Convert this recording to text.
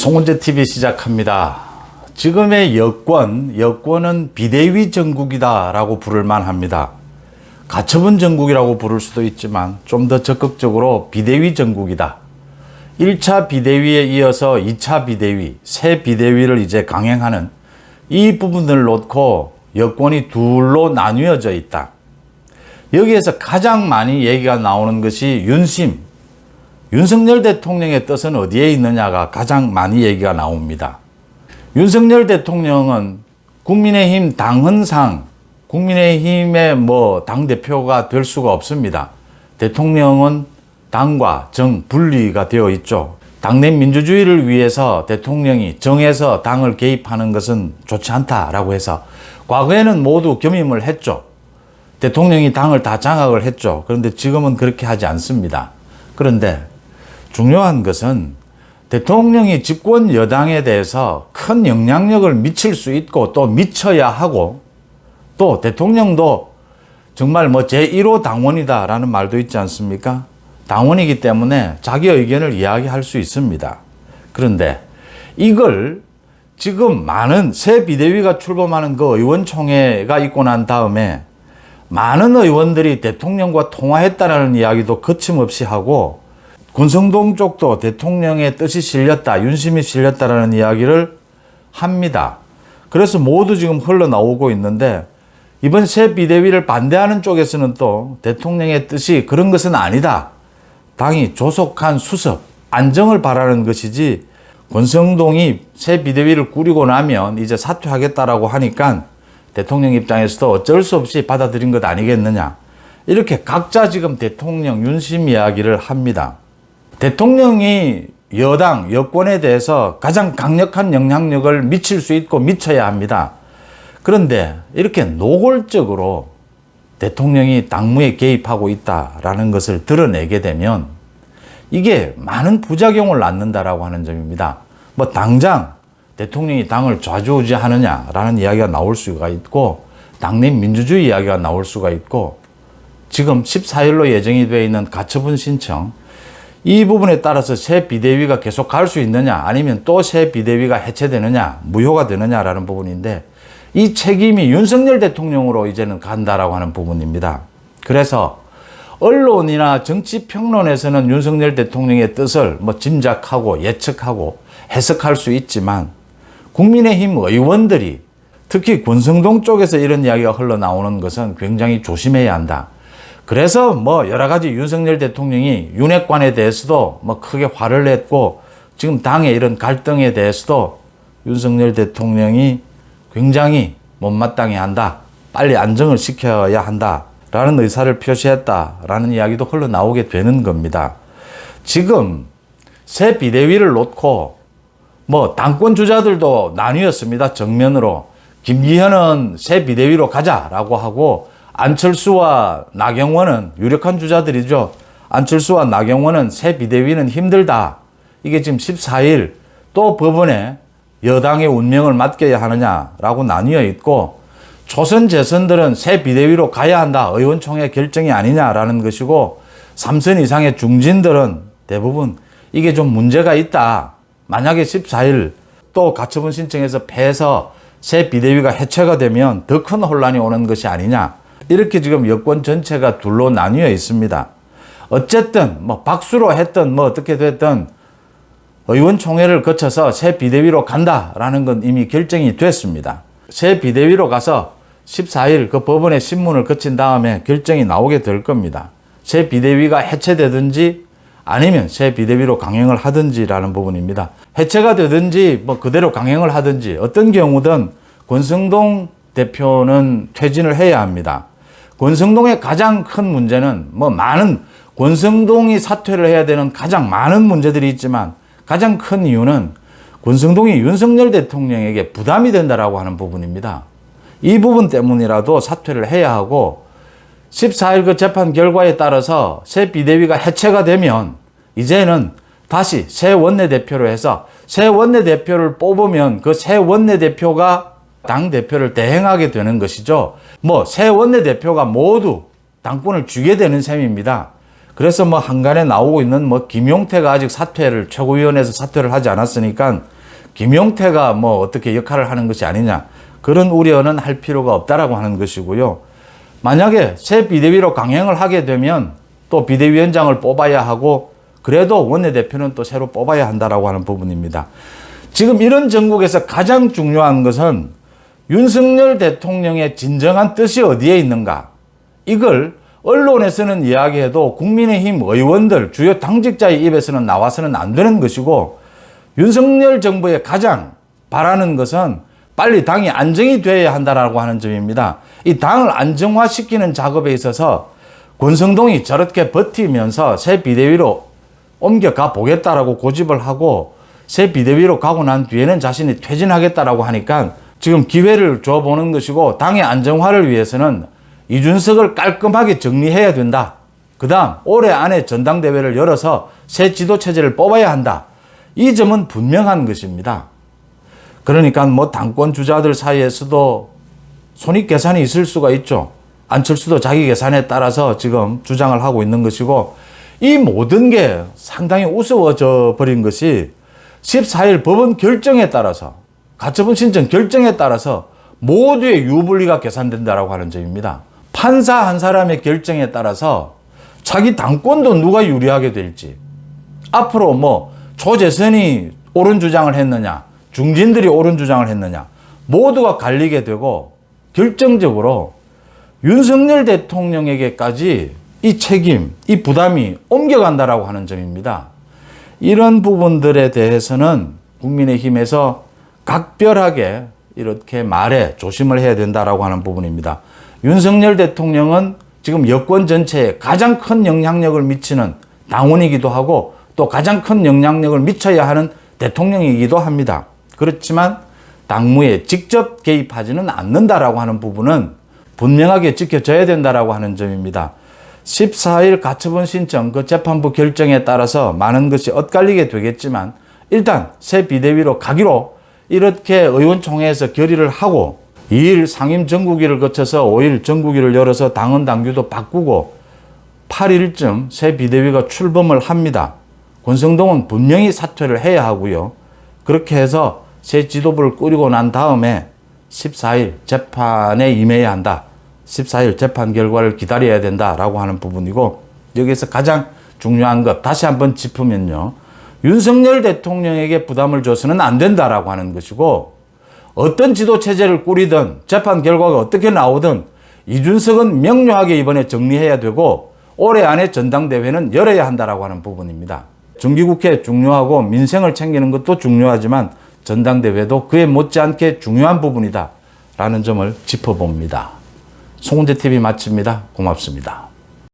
송은재 TV 시작합니다. 지금의 여권은 비대위 정국이다 라고 부를 만합니다. 가처분 정국이라고 부를 수도 있지만 좀 더 적극적으로 비대위 정국이다. 1차 비대위에 이어서 2차 비대위, 새 비대위를 이제 강행하는 이 부분을 놓고 여권이 둘로 나뉘어져 있다. 여기에서 가장 많이 얘기가 나오는 것이 윤석열 대통령의 뜻은 어디에 있느냐가 가장 많이 얘기가 나옵니다. 윤석열 대통령은 국민의힘 당헌상 국민의힘의 당대표가 될 수가 없습니다. 대통령은 당과 정 분리가 되어 있죠. 당내 민주주의를 위해서 대통령이 정해서 당을 개입하는 것은 좋지 않다라고 해서 과거에는 모두 겸임을 했죠. 대통령이 당을 다 장악을 했죠. 그런데 지금은 그렇게 하지 않습니다. 그런데 중요한 것은 대통령이 집권 여당에 대해서 큰 영향력을 미칠 수 있고 또 미쳐야 하고 또 대통령도 정말 제1호 당원이다라는 말도 있지 않습니까? 당원이기 때문에 자기 의견을 이야기할 수 있습니다. 그런데 이걸 지금 많은 새 비대위가 출범하는 그 의원총회가 있고 난 다음에 많은 의원들이 대통령과 통화했다라는 이야기도 거침없이 하고 권성동 쪽도 대통령의 뜻이 실렸다, 윤심이 실렸다라는 이야기를 합니다. 그래서 모두 지금 흘러나오고 있는데 이번 새 비대위를 반대하는 쪽에서는 또 대통령의 뜻이 그런 것은 아니다. 당이 조속한 수습, 안정을 바라는 것이지 권성동이 새 비대위를 꾸리고 나면 이제 사퇴하겠다라고 하니까 대통령 입장에서도 어쩔 수 없이 받아들인 것 아니겠느냐. 이렇게 각자 지금 대통령 윤심 이야기를 합니다. 대통령이 여당, 여권에 대해서 가장 강력한 영향력을 미칠 수 있고 미쳐야 합니다. 그런데 이렇게 노골적으로 대통령이 당무에 개입하고 있다라는 것을 드러내게 되면 이게 많은 부작용을 낳는다라고 하는 점입니다. 당장 대통령이 당을 좌지우지하느냐라는 이야기가 나올 수가 있고 당내 민주주의 이야기가 나올 수가 있고 지금 14일로 예정이 되어 있는 가처분 신청 이 부분에 따라서 새 비대위가 계속 갈 수 있느냐 아니면 또 새 비대위가 해체되느냐 무효가 되느냐라는 부분인데 이 책임이 윤석열 대통령으로 이제는 간다라고 하는 부분입니다. 그래서 언론이나 정치평론에서는 윤석열 대통령의 뜻을 짐작하고 예측하고 해석할 수 있지만 국민의힘 의원들이 특히 권성동 쪽에서 이런 이야기가 흘러나오는 것은 굉장히 조심해야 한다. 그래서 여러 가지 윤석열 대통령이 윤핵관에 대해서도 크게 화를 냈고 지금 당의 이런 갈등에 대해서도 윤석열 대통령이 굉장히 못마땅해 한다. 빨리 안정을 시켜야 한다라는 의사를 표시했다라는 이야기도 흘러나오게 되는 겁니다. 지금 새 비대위를 놓고 당권 주자들도 나뉘었습니다. 정면으로. 김기현은 새 비대위로 가자라고 하고 안철수와 나경원은 유력한 주자들이죠. 안철수와 나경원은 새 비대위는 힘들다. 이게 지금 14일 또 법원에 여당의 운명을 맡겨야 하느냐라고 나뉘어 있고 초선 재선들은 새 비대위로 가야 한다. 의원총회 결정이 아니냐라는 것이고 3선 이상의 중진들은 대부분 이게 좀 문제가 있다. 만약에 14일 또 가처분 신청해서 패해서 새 비대위가 해체가 되면 더 큰 혼란이 오는 것이 아니냐. 이렇게 지금 여권 전체가 둘로 나뉘어 있습니다. 어쨌든 박수로 했든 어떻게 됐든 의원총회를 거쳐서 새 비대위로 간다라는 건 이미 결정이 됐습니다. 새 비대위로 가서 14일 그 법원의 심문을 거친 다음에 결정이 나오게 될 겁니다. 새 비대위가 해체되든지 아니면 새 비대위로 강행을 하든지라는 부분입니다. 해체가 되든지 그대로 강행을 하든지 어떤 경우든 권성동 대표는 퇴진을 해야 합니다. 권성동의 가장 큰 문제는 권성동이 사퇴를 해야 되는 가장 많은 문제들이 있지만 가장 큰 이유는 권성동이 윤석열 대통령에게 부담이 된다라고 하는 부분입니다. 이 부분 때문이라도 사퇴를 해야 하고 14일 그 재판 결과에 따라서 새 비대위가 해체가 되면 이제는 다시 새 원내대표로 해서 새 원내대표를 뽑으면 그 새 원내대표가 당대표를 대행하게 되는 것이죠. 새 원내대표가 모두 당권을 쥐게 되는 셈입니다. 그래서 뭐 한간에 나오고 있는 뭐 김용태가 아직 사퇴를, 최고위원회에서 사퇴를 하지 않았으니까 김용태가 뭐 어떻게 역할을 하는 것이 아니냐, 그런 우려는 할 필요가 없다라고 하는 것이고요. 만약에 새 비대위로 강행을 하게 되면 또 비대위원장을 뽑아야 하고, 그래도 원내대표는 또 새로 뽑아야 한다라고 하는 부분입니다. 지금 이런 전국에서 가장 중요한 것은 윤석열 대통령의 진정한 뜻이 어디에 있는가, 이걸 언론에서는 이야기해도 국민의힘 의원들, 주요 당직자의 입에서는 나와서는 안 되는 것이고, 윤석열 정부의 가장 바라는 것은 빨리 당이 안정이 되어야 한다라고 하는 점입니다. 이 당을 안정화시키는 작업에 있어서 권성동이 저렇게 버티면서 새 비대위로 옮겨가 보겠다라고 고집을 하고, 새 비대위로 가고 난 뒤에는 자신이 퇴진하겠다라고 하니까 지금 기회를 줘보는 것이고, 당의 안정화를 위해서는 이준석을 깔끔하게 정리해야 된다. 그 다음 올해 안에 전당대회를 열어서 새 지도체제를 뽑아야 한다. 이 점은 분명한 것입니다. 그러니까 뭐 당권 주자들 사이에서도 손익계산이 있을 수가 있죠. 안철수도 자기 계산에 따라서 지금 주장을 하고 있는 것이고, 이 모든 게 상당히 우스워져 버린 것이 14일 법원 결정에 따라서, 가처분 신청 결정에 따라서 모두의 유불리가 계산된다라고 하는 점입니다. 판사 한 사람의 결정에 따라서 자기 당권도 누가 유리하게 될지, 앞으로 뭐 조재선이 옳은 주장을 했느냐, 중진들이 옳은 주장을 했느냐, 모두가 갈리게 되고, 결정적으로 윤석열 대통령에게까지 이 책임, 이 부담이 옮겨간다라고 하는 점입니다. 이런 부분들에 대해서는 국민의힘에서 각별하게 이렇게 말에 조심을 해야 된다라고 하는 부분입니다. 윤석열 대통령은 지금 여권 전체에 가장 큰 영향력을 미치는 당원이기도 하고, 또 가장 큰 영향력을 미쳐야 하는 대통령이기도 합니다. 그렇지만 당무에 직접 개입하지는 않는다라고 하는 부분은 분명하게 지켜져야 된다라고 하는 점입니다. 14일 가처분 신청 그 재판부 결정에 따라서 많은 것이 엇갈리게 되겠지만, 일단 새 비대위로 가기로 이렇게 의원총회에서 결의를 하고, 2일 상임 정국위를 거쳐서 5일 정국위를 열어서 당헌 당규도 바꾸고 8일쯤 새 비대위가 출범을 합니다. 권성동은 분명히 사퇴를 해야 하고요. 그렇게 해서 새 지도부를 꾸리고 난 다음에 14일 재판에 임해야 한다. 14일 재판 결과를 기다려야 된다라고 하는 부분이고, 여기에서 가장 중요한 것 다시 한번 짚으면요, 윤석열 대통령에게 부담을 줘서는 안 된다라고 하는 것이고, 어떤 지도체제를 꾸리든 재판 결과가 어떻게 나오든 이준석은 명료하게 이번에 정리해야 되고, 올해 안에 전당대회는 열어야 한다라고 하는 부분입니다. 정기국회 중요하고 민생을 챙기는 것도 중요하지만 전당대회도 그에 못지않게 중요한 부분이다 라는 점을 짚어봅니다. 송은재TV 마칩니다. 고맙습니다.